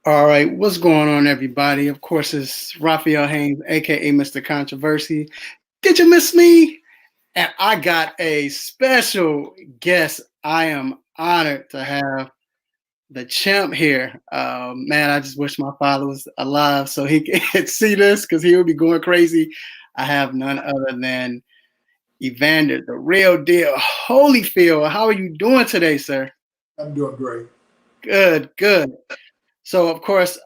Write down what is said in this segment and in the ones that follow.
All right, what's going on, everybody? Of course, it's Raphael Haynes, aka Mr. Controversy. Did you miss me? And I got a special guest. I am honored to have the champ here. Man, I just wish my father was alive so he could see this because he would be going crazy. I have none other than Evander, the real deal, Holyfield. How are you doing today, sir? I'm doing great. Good, good. So, of course,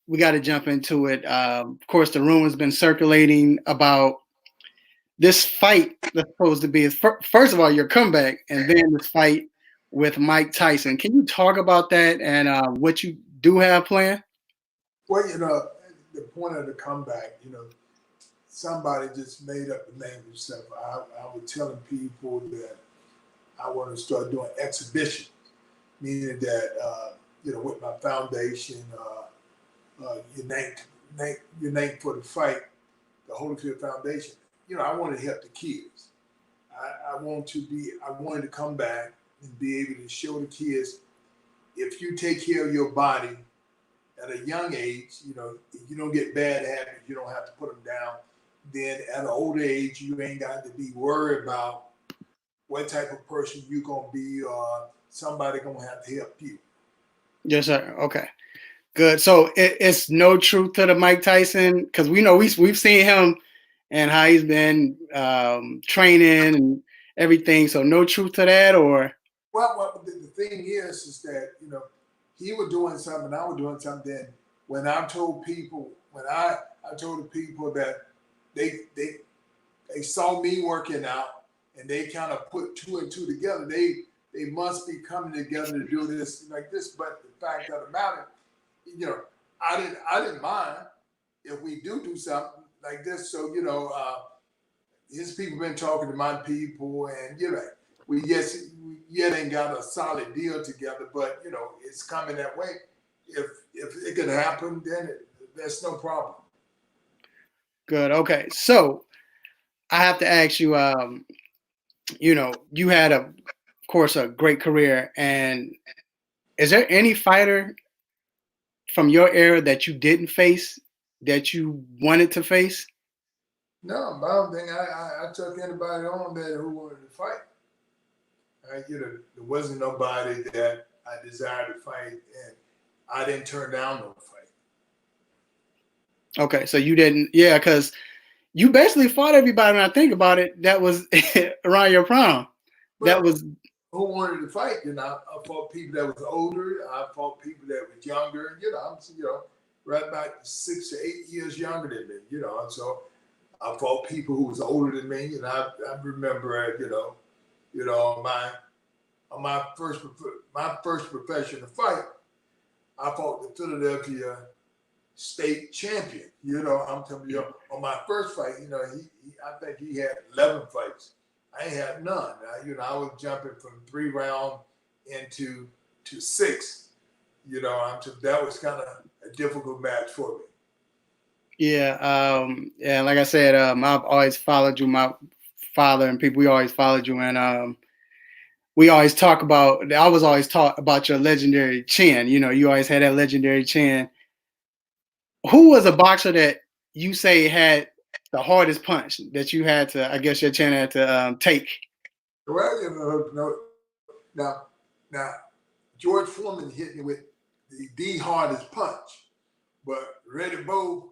we got to jump into it. Of course, the rumor's been circulating about this fight that's supposed to be first of all your comeback, and then this fight with Mike Tyson. Can you talk about that and what you do have planned? Well, the point of the comeback, somebody just made up the name himself. I was telling people that I want to start doing exhibitions, meaning that, with my foundation, your name for the fight, the Holyfield Foundation, I want to help the kids. I wanted to come back and be able to show the kids if you take care of your body at a young age, if you don't get bad habits, you don't have to put them down. Then at an older age, you ain't got to be worried about what type of person you're gonna be, or somebody gonna have to help you. Yes, sir. Okay, good. So it's no truth to the Mike Tyson because we know we've seen him and how he's been training and everything. So no truth to that, or Well, the thing is that he was doing something, I was doing something. Then when I told the people that they they saw me working out and they kind of put two and two together. They must be coming together to do this like this. But the fact of the matter, you know, I didn't mind if we do something like this. So his people been talking to my people, and we yet ain't got a solid deal together. But it's coming that way. If it could happen, then that's no problem. good. Okay, so I have to ask you. You had of course a great career, and is there any fighter from your era that you didn't face that you wanted to face? No, I don't think I took anybody on that who wanted to fight. There wasn't nobody that I desired to fight, and I didn't turn down no fight. Okay, so you didn't, yeah, because you basically fought everybody. When I think about it, that was around your prime. That Well, was who wanted to fight? I fought people that was older. I fought people that was younger. I'm right about 6 to 8 years younger than me. And so I fought people who was older than me, and I remember my on my first professional fight, I fought the Philadelphia state champion. I'm telling you, on my first fight, I think he had 11 fights. I ain't had none. I was jumping from 3 round into to six. That was kind of a difficult match for me. yeah, yeah. Like I said, I've always followed you. My father and people, we always followed you, and we always talk about. I was always taught about your legendary chin. You always had that legendary chin. Who was a boxer that you say had the hardest punch that you had to? I guess your chin had to take. Well, now George Foreman hit me with the hardest punch, but Reddy Bow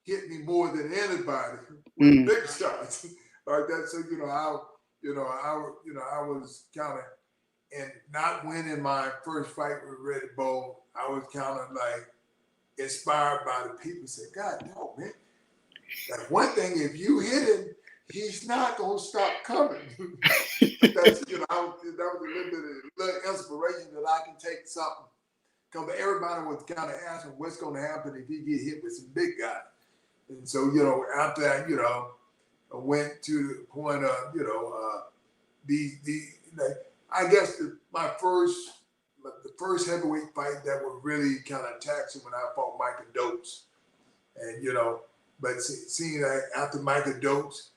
hit me more than anybody with Mm. big shots like that. So I was kind of, and not winning my first fight with Reddy Bow, I was kind of like inspired by the people. Say, God, no, man. Like one thing, if you hit him, he's not gonna stop coming. That's that was a little bit of little inspiration that I can take something. Because everybody was kind of asking what's going to happen if he get hit with some big guy. And so after that, I went to the point of I guess the first heavyweight fight that was really kind of taxing when I fought Michael Dokes. And but seeing that after Michael Dokes,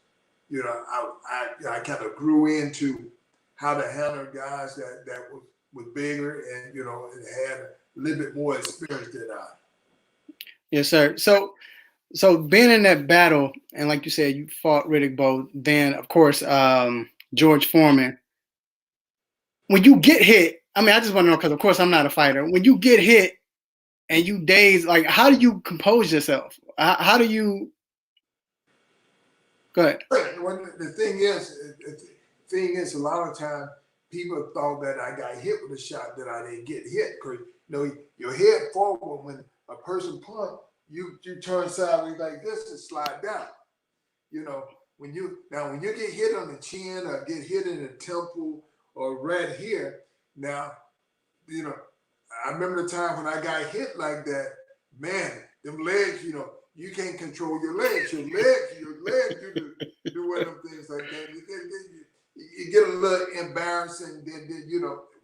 I kind of grew into how to handle guys that was bigger, and and had little bit more experienced than I. Yes, sir. So being in that battle, and like you said, you fought Riddick Bowe, then of course George Foreman. When you get hit, I mean, I just want to know because of course I'm not a fighter. When you get hit and you daze, like how do you compose yourself? How do you? Go ahead. When the thing is, a lot of time people thought that I got hit with a shot that I didn't get hit because your head forward when a person punch, you turn sideways like this and slide down. When you get hit on the chin or get hit in the temple or right here, now I remember the time when I got hit like that, man, them legs, you can't control your legs. Your legs, you do one of them things like that. You get a little embarrassing. Then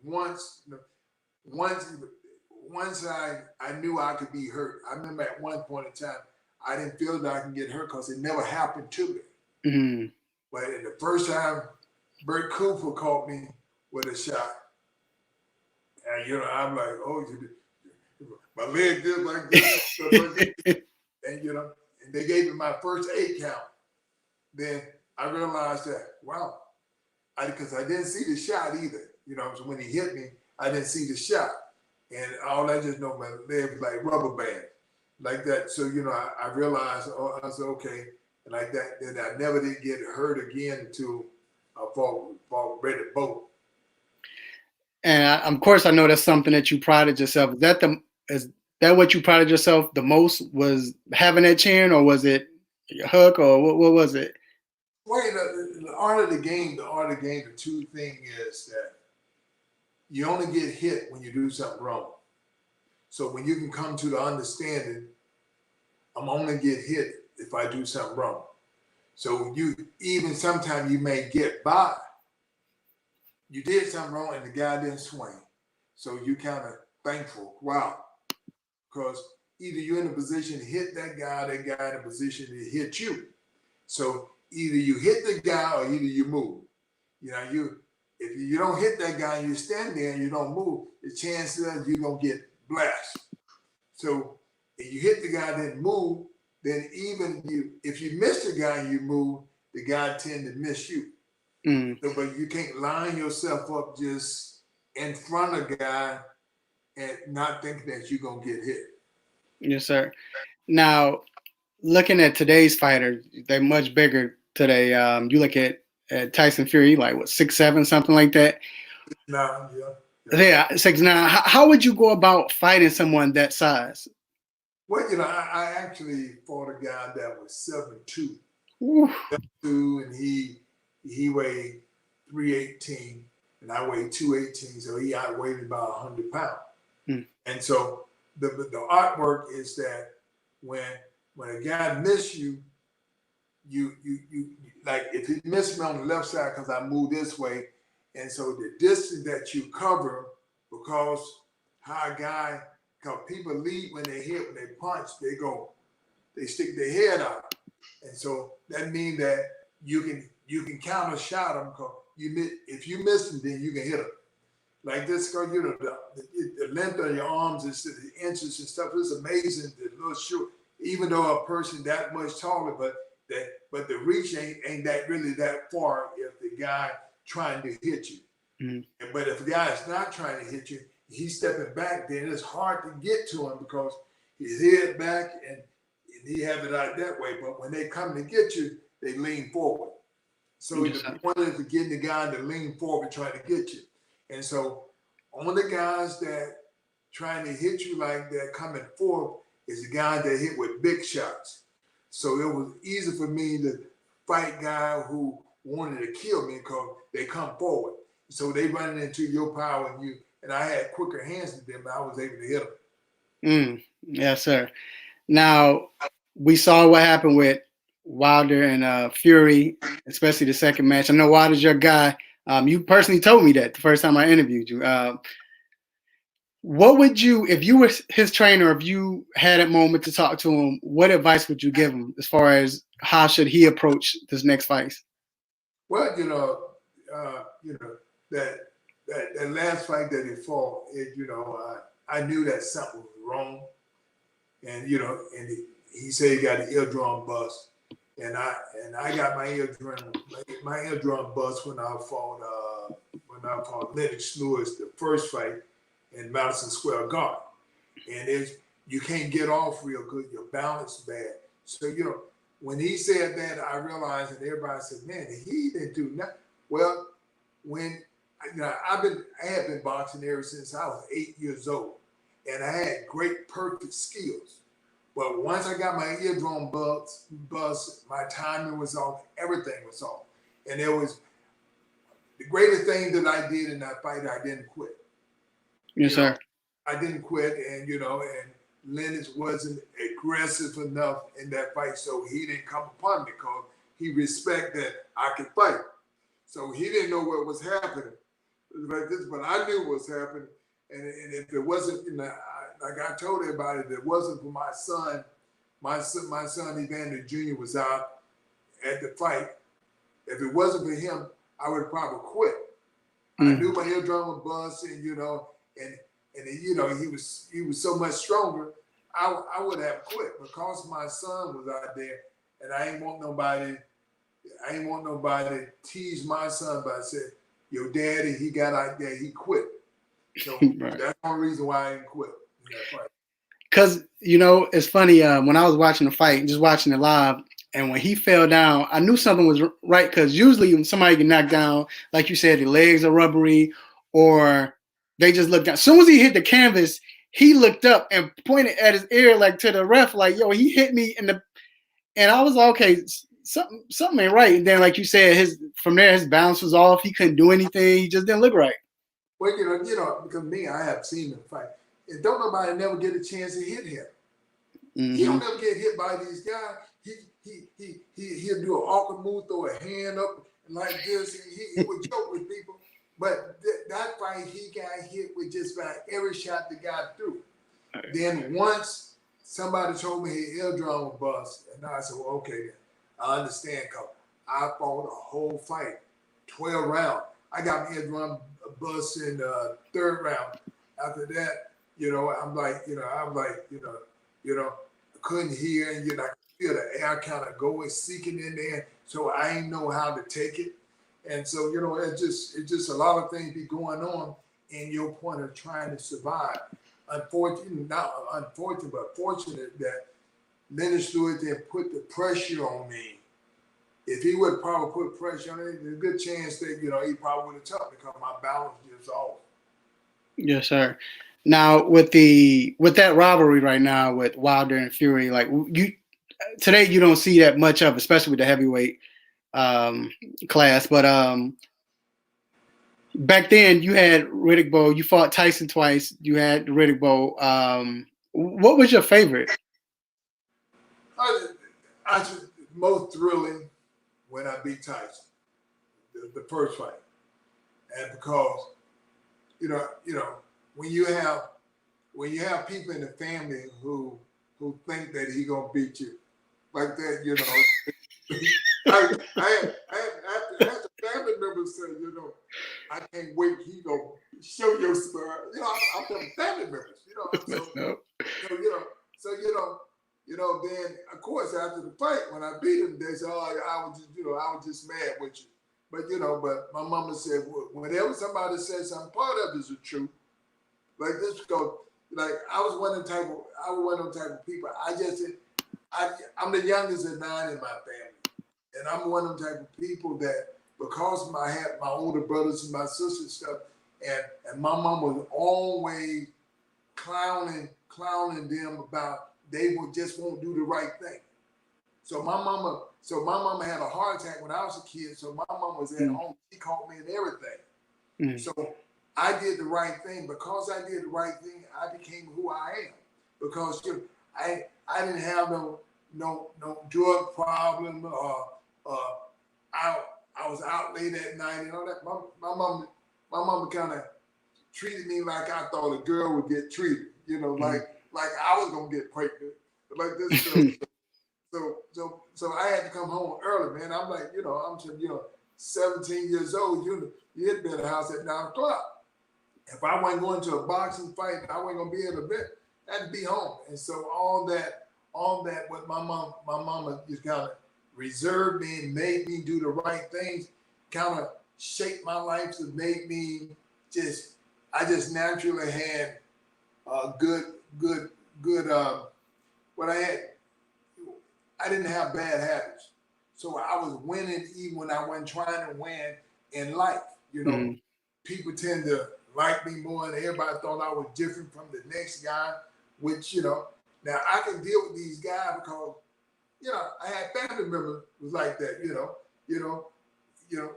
once I knew I could be hurt. I remember at one point in time, I didn't feel that I can get hurt because it never happened to me. Mm-hmm. But in the first time, Bert Cooper caught me with a shot. And I'm like, oh, my leg did like this. And and they gave me my first 8 count. Then I realized that, wow, because I didn't see the shot either. So when he hit me, I didn't see the shot. And all I just know, my leg was like rubber band, like that. So, I realized, I said, okay, and like that. Then I never did get hurt again until I fought Riddick Bowe. And of course, I know that's something that you prided yourself. Is that what you prided yourself the most, was having that chin, or was it a hook, or what was it? Well, the art of the game, the two thing is that you only get hit when you do something wrong. So when you can come to the understanding, I'm only get hit if I do something wrong. So even sometimes you may get by. You did something wrong and the guy didn't swing. So you kind of thankful, wow. Because either you're in a position to hit that guy in a position to hit you. So either you hit the guy or either you move. If you don't hit that guy and you stand there and you don't move, the chances are you're going to get blasted. So if you hit the guy and didn't move, then if you miss the guy and you move, the guy tend to miss you. Mm. So, but you can't line yourself up just in front of a guy and not thinking that you're going to get hit. Yes, sir. Now, looking at today's fighters, they're much bigger today. You look at Tyson Fury, like what, 6'7", something like that. Yeah. Yeah, 6'9". How would you go about fighting someone that size? Well, I actually fought a guy that was 7'2". Ooh. 7'2", and he weighed 318, and I weighed 218, so he outweighed me about 100 pounds. Mm. And so the artwork is that when a guy miss you like if he missed me on the left side because I moved this way, and so the distance that you cover, because people lead when they punch, they stick their head out, and so that means that you can counter shot them because if you miss them, then you can hit them. Like this, because the length of your arms is the inches and stuff. It's amazing. The little short, even though a person that much taller, but the reach ain't that really that far if the guy trying to hit you. Mm-hmm. But if the guy is not trying to hit you, he's stepping back, then it's hard to get to him because his head back and he have it out that way. But when they come to get you, they lean forward. So the point is to getting the guy to lean forward trying to get you. And so on the guys that trying to hit you like that coming forward is the guy that hit with big shots. So it was easy for me to fight guy who wanted to kill me because they come forward. So they running into your power and I had quicker hands than them, but I was able to hit them. Yes, sir. Now, we saw what happened with Wilder and Fury, especially the second match. I know Wilder's your guy. You personally told me that the first time I interviewed you. What would you, if you were his trainer, if you had a moment to talk to him, what advice would you give him as far as how should he approach this next fight? Well, that last fight that he fought, I knew that something was wrong. And and he said he got an eardrum bust. And I got my eardrum bust when I fought Lennox Lewis the first fight in Madison Square Garden. And you can't get off real good, your balance bad. So when he said that, I realized, and everybody said, man, he didn't do nothing. Well, when I had been boxing ever since I was 8 years old, and I had great perfect skills. But once I got my eardrum bust, my timing was off, everything was off. And it was the greatest thing that I did in that fight. I didn't quit. Yes, sir. I didn't quit, and and Lennox wasn't aggressive enough in that fight, so he didn't come upon me because he respected that I could fight. So he didn't know what was happening like this, but I knew what was happening. And if it wasn't, like I told everybody, if it wasn't for my son Evander Jr. was out at the fight. If it wasn't for him, I would have probably quit. I knew my eardrum was bust, and he was so much stronger. I would have quit because my son was out there, and I ain't want nobody to tease my son by saying, "Your daddy, he got out there, he quit." So right. That's one reason why I didn't quit in that fight. Because it's funny. When I was watching the fight, just watching it live, and when he fell down, I knew something was right. Because usually when somebody get knocked down, like you said, the legs are rubbery, or they just look down. As soon as he hit the canvas, he looked up and pointed at his ear, like to the ref, like, "Yo, he hit me in the." And I was like, okay, something ain't right. And then, like you said, from there his balance was off. He couldn't do anything. He just didn't look right. Well, because me, I have seen him fight. And don't nobody never get a chance to hit him. Mm-hmm. He don't never get hit by these guys. He'll do an awkward move, throw a hand up like this. He would joke with people. But that fight, he got hit with just about every shot the guy threw. Right. Then once somebody told me his eardrum was bust, and I said, well, okay, then I understand, because I fought a whole fight, 12 rounds. I got my eardrum bust in the third round. After that, I'm like, I couldn't hear, and I could feel the air kind of going, seeking in there. So I ain't know how to take it. And so, it's just a lot of things be going on in your point of trying to survive. Unfortunate, but fortunate that Lennox Lewis didn't put the pressure on me. If he would probably put pressure on it, there's a good chance that, he probably would have toughed me because my balance is off. Yes, sir. Now with that rivalry right now with Wilder and Fury, like today you don't see that much of, especially with the heavyweight class. But back then you had Riddick Bowe. You fought Tyson twice. You had Riddick Bowe. What was your favorite? I just most thrilling when I beat Tyson, the first fight, and because when you have people in the family who think that he gonna beat you like that, I had family members say, I can't wait, he gonna show your smile. I'm telling family members, then of course after the fight when I beat him, they said, oh, I was just mad with you. But but my mama said, whenever somebody says something, part of it is the truth. Like this goes, like I was one of them type of people. I'm the youngest of 9 in my family, and I'm one of them type of people that because I had my older brothers and my sisters and stuff, and my mom was always clowning them about they just won't do the right thing. So my mama had a heart attack when I was a kid. So my mama was at home. She caught me in everything. Mm. So I did the right thing. Because I did the right thing, I became who I am. Because I didn't have no drug problem. I was out late at night and all that. My mama kind of treated me like I thought a girl would get treated. Like I was gonna get pregnant, like this. So I had to come home early, man. I'm like, I'm 17 years old. You had been in the house at 9 o'clock. if I wasn't going to a boxing fight, I wasn't gonna be at an event. I had to be home. And so all that, what my mama just kind of reserved me and made me do the right things, kind of shaped my life to make me just. I just naturally had good. What I had, I didn't have bad habits, so I was winning even when I wasn't trying to win in life. You know, Mhm. people tend to like me more, and everybody thought I was different from the next guy. Which now I can deal with these guys because I had family members was like that. You know, you know.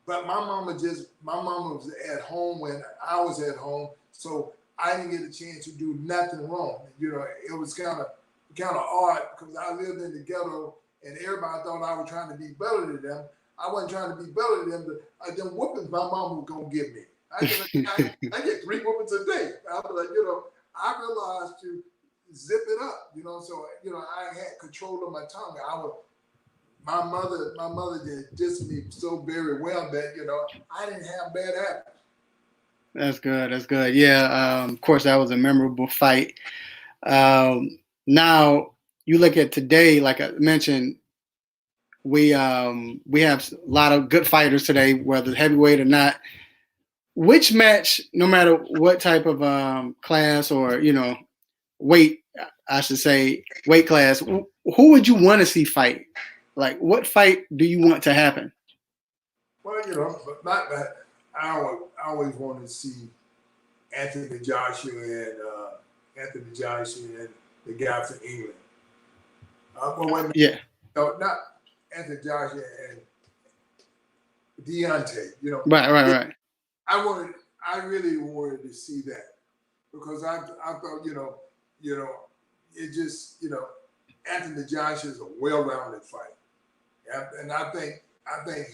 But my mama was at home when I was at home, so I didn't get a chance to do nothing wrong. It was kind of odd because I lived in the ghetto and everybody thought I was trying to be better than them. I wasn't trying to be better than them, but them whoopings my mama was gonna give me. I get 3 whoopings a day. I was like, I realized to zip it up, so I had control of my tongue. My mother did dissed me so very well that I didn't have bad habits. That's good. That's good. Yeah. Of course, that was a memorable fight. Now you look at today, like I mentioned, we have a lot of good fighters today, whether heavyweight or not. Which match, no matter what type of class or weight, I should say weight class, who would you want to see fight? Like, what fight do you want to happen? Well, but not that. I always wanted to see Anthony Joshua and the guy from England. Well, wait a minute. Yeah. No, not Anthony Joshua and Deontay. Right. Right. Right. I really wanted to see that because I thought you know it just Anthony Joshua is a well-rounded fighter, and I think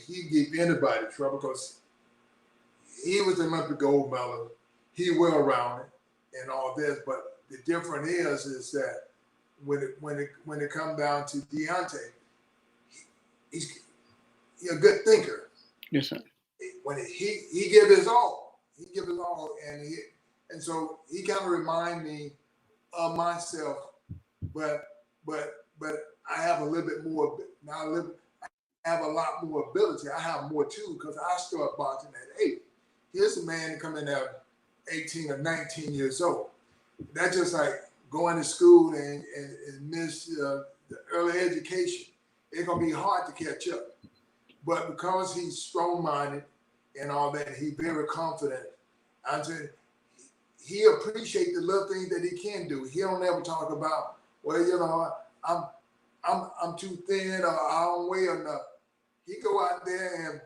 he give anybody trouble because he was an Olympic gold medal. He well-rounded and all this, but the difference is that when it comes down to Deontay, he's a good thinker. Yes, sir. When he give his all, and so he kind of remind me of myself, but I have a little bit more now. I have a lot more ability. I have more too because I started boxing at 8. Here's a man coming out 18 or 19 years old. That's just like going to school and miss the early education. It's gonna be hard to catch up. But because he's strong-minded and all that, he's very confident. I'm saying he appreciates the little things that he can do. He don't ever talk about, well, I'm too thin or I don't weigh enough. He go out there and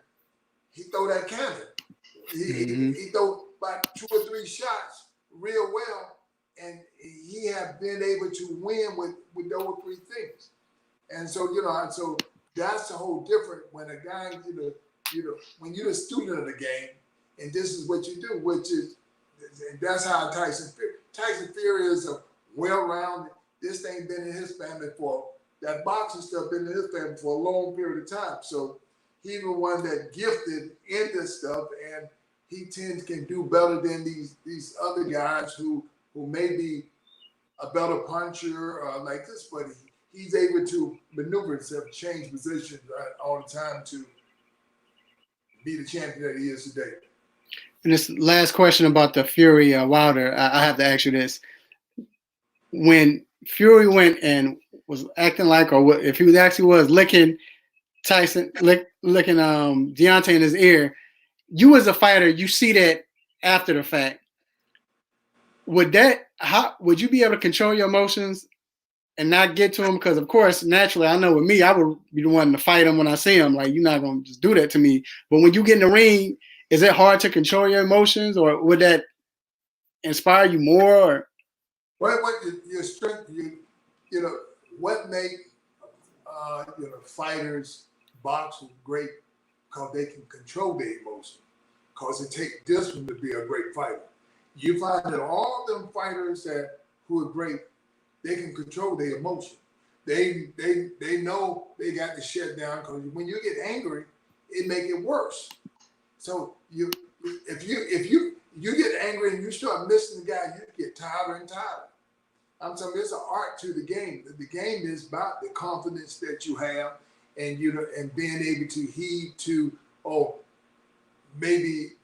he throw that cannon. He throw about 2 or 3 shots real well, and he have been able to win with those 3 things. And so so that's the whole difference when a guy when you're a student of the game, and this is what you do, which is, and that's how Tyson Fury is a well-rounded. This thing been in his family for that boxing stuff been in his family for a long period of time. So he's the one that gifted in this stuff, and he can do better than these other guys who may be a better puncher like this, but he's able to maneuver himself, change positions all the time to be the champion that he is today. And this last question about the Fury Wilder, I have to ask you this: when Fury went and was acting like, or what, if he was actually was licking licking Deontay in his ear, you as a fighter, you see that after the fact. How would you be able to control your emotions and not get to him? Because of course, naturally, I know with me, I would be the one to fight him when I see him. Like, you're not gonna just do that to me. But when you get in the ring, is it hard to control your emotions, or would that inspire you more? Or? What your strength? What make fighters boxers great? Because they can control their emotions. Because it takes discipline to be a great fighter. You find that all them fighters who are great, they can control their emotion. They know they got to shut down because when you get angry, it make it worse. So if you get angry and you start missing the guy, you get tired and tired. I'm telling you, there's an art to the game. The game is about the confidence that you have, and and being able to heed to, oh, maybe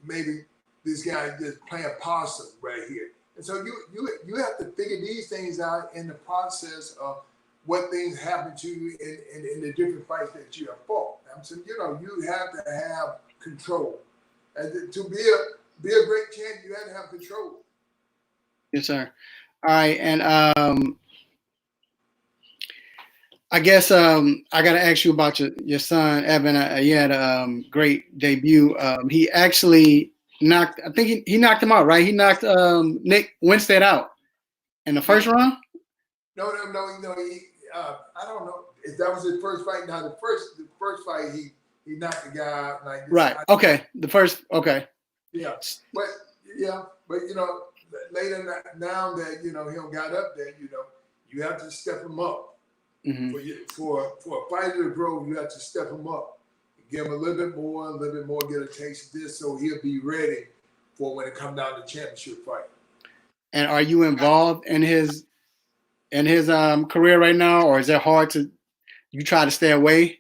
this guy just playing possum right here. And so you have to figure these things out in the process of what things happen to you in the different fights that you have fought. I'm saying, you have to have control. And to be a great champion, you have to have control. Yes, sir. All right, and I guess I got to ask you about your son, Evan. He had a great debut. He actually knocked, I think he knocked him out, right? He knocked Nick Winstead out in the first round? No. I don't know if that was his first fight. Now, the first fight, he knocked the guy out. Like this. Right. Okay. The first. Okay. Yeah. But later now that he don't got up there, you have to step him up. Mm-hmm. For a fighter to grow, you have to step him up, give him a little bit more, get a taste of this, so he'll be ready for when it comes down to championship fight. And are you involved in his career right now, or is it hard to you try to stay away?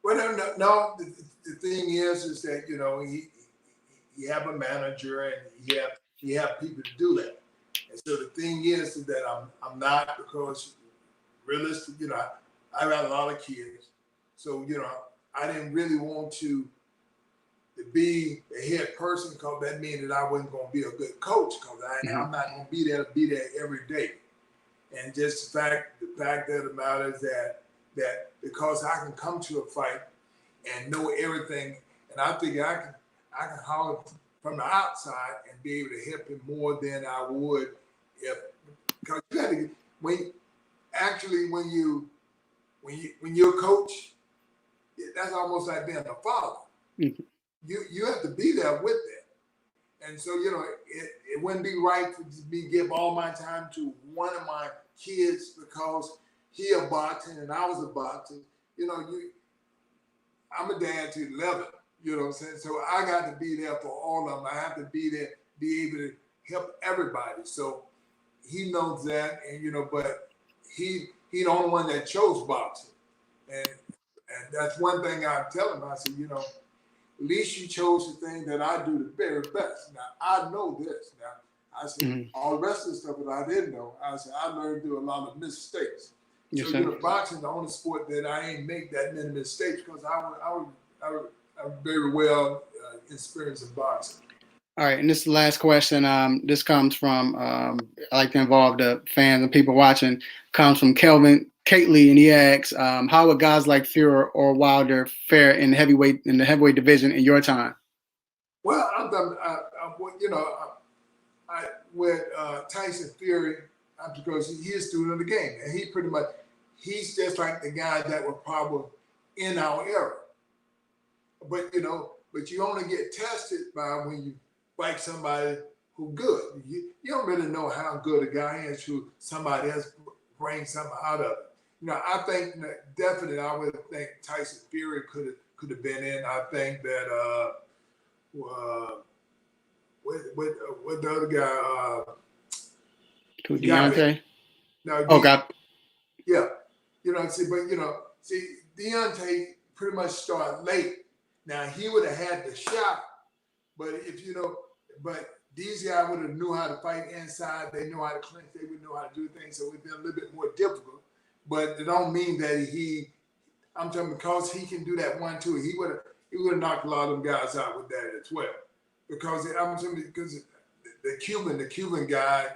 Well, no. The thing is that he have a manager and he have people to do that. And so the thing is that I'm not, because realistic, I got a lot of kids, so I didn't really want to be the head person, because that means that I wasn't going to be a good coach, because I'm not going to be there every day. And just the fact of the matter is that because I can come to a fight and know everything, and I think I can holler from the outside and be able to help him more than I would because you got to when you're a coach, that's almost like being a father. Mm-hmm. You have to be there with that. And so, it wouldn't be right for me to give all my time to one of my kids because he a boxing and I was a boxer. I'm a dad to 11, you know what I'm saying? So I got to be there for all of them. I have to be there, be able to help everybody. So he knows that, and but he the only one that chose boxing. And that's one thing I tell him. I said, at least you chose the thing that I do the very best. Now, I know this. Now, I said, all the rest of the stuff that I didn't know, I said, I learned through a lot of mistakes. Yes, so, boxing is the only sport that I ain't make that many mistakes because I'm very well experienced in boxing. All right, and this is the last question. This comes from, I like to involve the fans and people watching, comes from Kelvin Cately, and he asks, how would guys like Fuhrer or Wilder fare in the heavyweight division in your time? Well, with Tyson Fury, because he is a student of the game, and he's just like the guy that was probably in our era. But you only get tested by when you fight somebody who good. You don't really know how good a guy is who somebody else brings something out of it. I think definitely I would think Tyson Fury could have been in. I think that with the other guy Deontay. No, God. Yeah. Deontay pretty much started late. Now he would have had the shot, but but these guys would have knew how to fight inside. They know how to clinch. They would know how to do things. So it would be a little bit more difficult. But it don't mean that I'm talking because he can do that 1-2. He would have knocked a lot of them guys out with that as well. Because the Cuban guy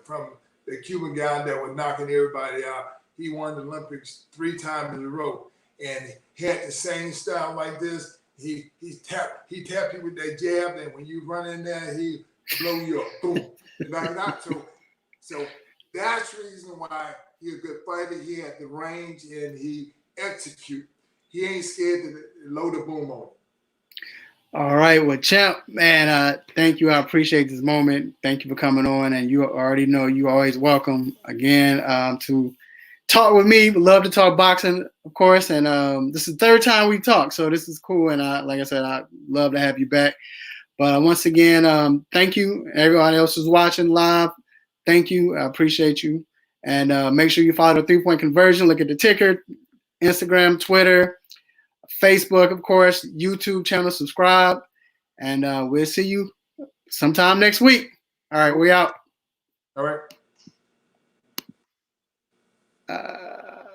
from the Cuban guy that was knocking everybody out, he won the Olympics 3 times in a row, and he had the same style like this. He tapped you with that jab, and when you run in there, he blow you up, boom, like that. So that's the reason why he's a good fighter. He had the range, and he execute. He ain't scared to load the boom on. All right, well, champ, man, thank you. I appreciate this moment. Thank you for coming on, and you already know you always welcome again to talk with me. Love to talk boxing, of course, and this is the 3rd time we talked, so this is cool. And like I said, I love to have you back. But once again, thank you. Everyone else who's watching live, thank you. I appreciate you. And make sure you follow the 3-Point Conversion. Look at the ticker, Instagram, Twitter, Facebook, of course, YouTube channel, subscribe. And we'll see you sometime next week. All right, we out. All right.